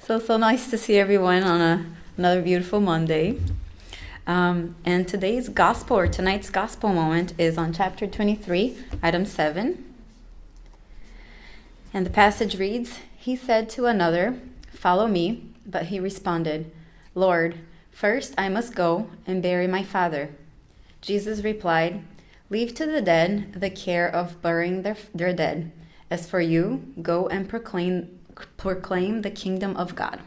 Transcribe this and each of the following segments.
So nice to see everyone on another beautiful Monday. And tonight's gospel moment is on chapter 23, item 7. And the passage reads, "He said to another, 'Follow me,' but he responded, 'Lord, first I must go and bury my father.' Jesus replied, 'Leave to the dead the care of burying their dead. As for you, go and proclaim the kingdom of God.'"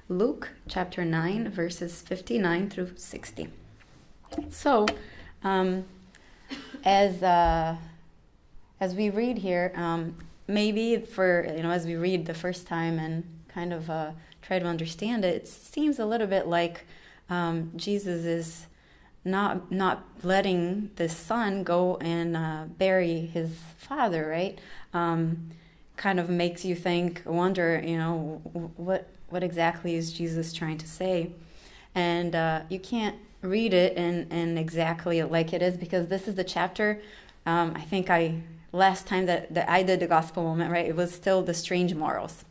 Luke chapter 9, verses 59 through 60. So, as we read here, maybe as we read the first time and kind of try to understand it, it seems a little bit like Jesus is not letting the son go and bury his father, right? Kind of makes you wonder, what exactly is Jesus trying to say? And you can't read it in exactly like it is, because this is the chapter, last time that I did the gospel moment, right, it was still the strange morals.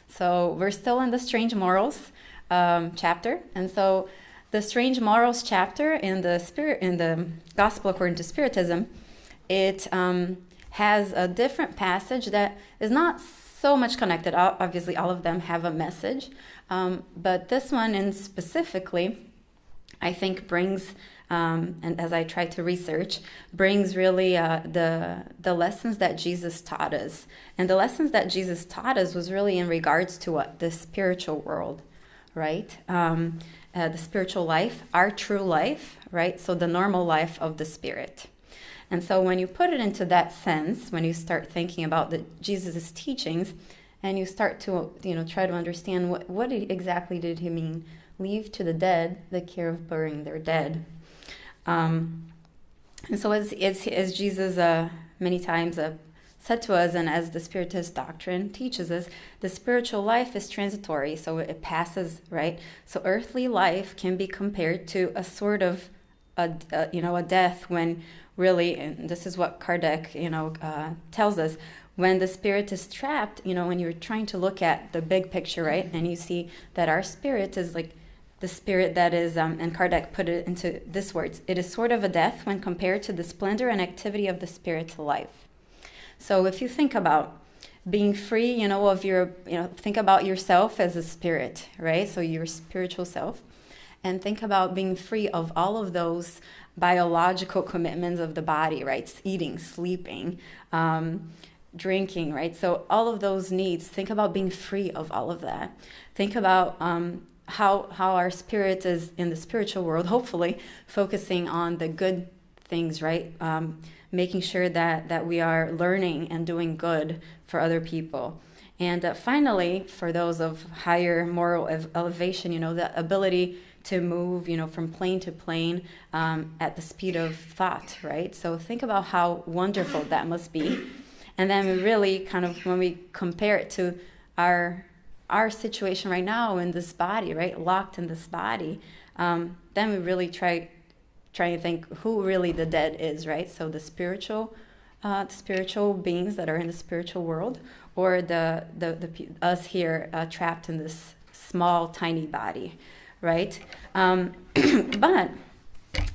So we're still in the strange morals chapter. And so the strange morals chapter in the gospel according to Spiritism, it has a different passage that is not so much connected. Obviously, all of them have a message, but this one in specifically, I think brings, and as I try to research, brings really the lessons that Jesus taught us. And the lessons that Jesus taught us was really in regards to the spiritual world, right? The spiritual life, our true life, right? So the normal life of the spirit. And so when you put it into that sense, when you start thinking about Jesus' teachings, and you start to try to understand what exactly did he mean, leave to the dead the care of burying their dead. And so as Jesus many times said to us, and as the Spiritist Doctrine teaches us, the spiritual life is transitory, so it passes, right? So earthly life can be compared to a sort of a death, when really, and this is what Kardec tells us, when the spirit is trapped, when you're trying to look at the big picture, right, and you see that our spirit is like the spirit that is, and Kardec put it into this words, it is sort of a death when compared to the splendor and activity of the spirit's life. So if you think about being free, of your, think about yourself as a spirit, right? So your spiritual self, and think about being free of all of those biological commitments of the body, right? Eating, sleeping, drinking, right? So all of those needs, think about being free of all of that. Think about how our spirit is in the spiritual world, hopefully focusing on the good things, right? Making sure that we are learning and doing good for other people. And finally, for those of higher moral elevation, the ability to move, from plane to plane at the speed of thought, right? So think about how wonderful that must be. And then we really kind of, when we compare it to our situation right now in this body, right, locked in this body, then we really try to think who really the dead is, right? So the spiritual beings that are in the spiritual world, or the us here trapped in this small, tiny body, right? But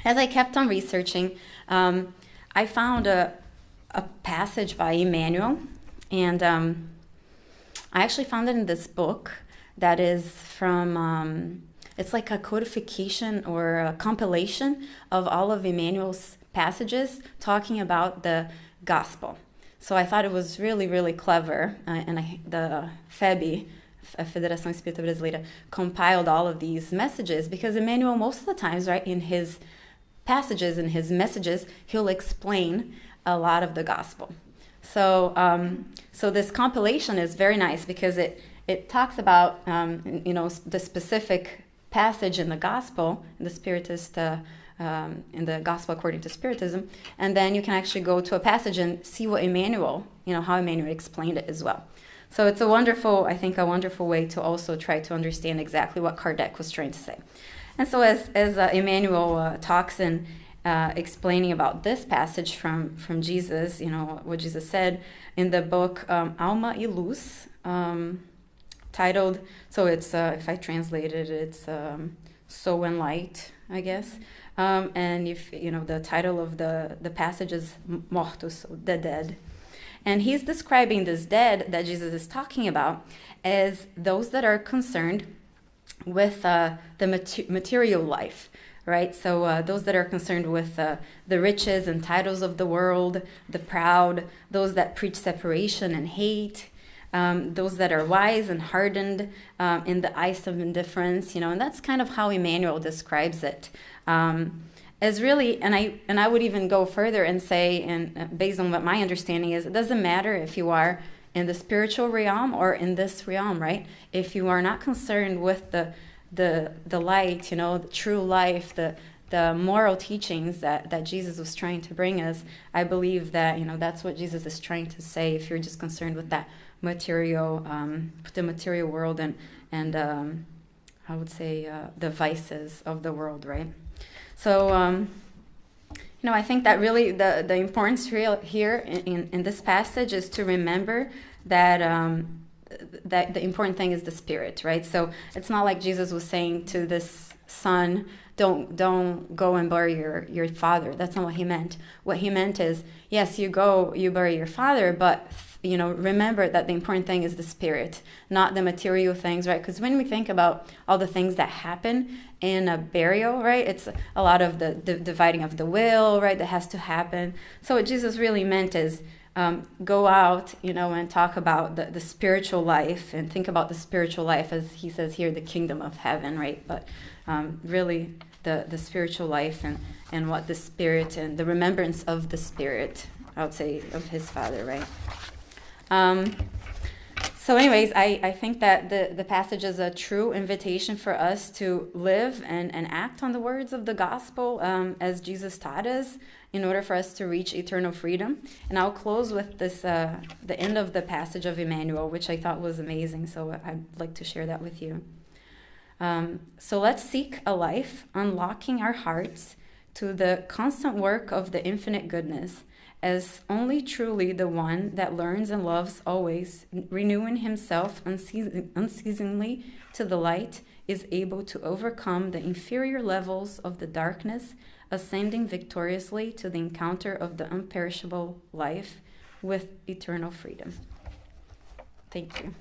as I kept on researching, I found a passage by Emmanuel, and I actually found it in this book that is from, it's like a codification or a compilation of all of Emmanuel's passages talking about the gospel. So I thought it was really, really clever, and the FEB, Federação Espírita Brasileira, compiled all of these messages, because Emmanuel, most of the times, right, in his passages, in his messages, he'll explain a lot of the gospel. So so this compilation is very nice, because it talks about the specific passage in the gospel, in the Spiritist, in the gospel according to Spiritism, and then you can actually go to a passage and see what Emmanuel, how Emmanuel explained it as well. So it's a wonderful way to also try to understand exactly what Kardec was trying to say. And so as Emmanuel talks and explaining about this passage from Jesus, what Jesus said in the book Alma e Luz, titled, so it's, if I translate it, it's Sow and Light, I guess. And if the title of the passage is Mortos, so the dead. And he's describing this dead that Jesus is talking about as those that are concerned with the material life, right? So those that are concerned with the riches and titles of the world, the proud, those that preach separation and hate, those that are wise and hardened in the ice of indifference, and that's kind of how Emmanuel describes it. As really, and I would even go further and say, and based on what my understanding is, it doesn't matter if you are in the spiritual realm or in this realm, right? If you are not concerned with the light, the true life, the moral teachings that Jesus was trying to bring us, I believe that that's what Jesus is trying to say. If you're just concerned with that material, the material world, and I would say the vices of the world, right? So, I think that really the importance here in this passage is to remember that that the important thing is the spirit, right? So it's not like Jesus was saying to this son, don't go and bury your father. That's not what he meant. What he meant is, yes, you bury your father, but remember that the important thing is the spirit, not the material things, right? Because when we think about all the things that happen in a burial, right, it's a lot of the dividing of the will, right, that has to happen. So what Jesus really meant is go out, and talk about the spiritual life, and think about the spiritual life, as he says here, the kingdom of heaven, right? But really the spiritual life and what the spirit and the remembrance of the spirit, I would say, of his father, right? So anyways, I think that the passage is a true invitation for us to live and act on the words of the gospel as Jesus taught us in order for us to reach eternal freedom. And I'll close with this, the end of the passage of Emmanuel, which I thought was amazing. So I'd like to share that with you. So let's seek a life unlocking our hearts to the constant work of the infinite goodness, as only truly the one that learns and loves always, renewing himself unceasingly to the light, is able to overcome the inferior levels of the darkness, ascending victoriously to the encounter of the unperishable life with eternal freedom. Thank you.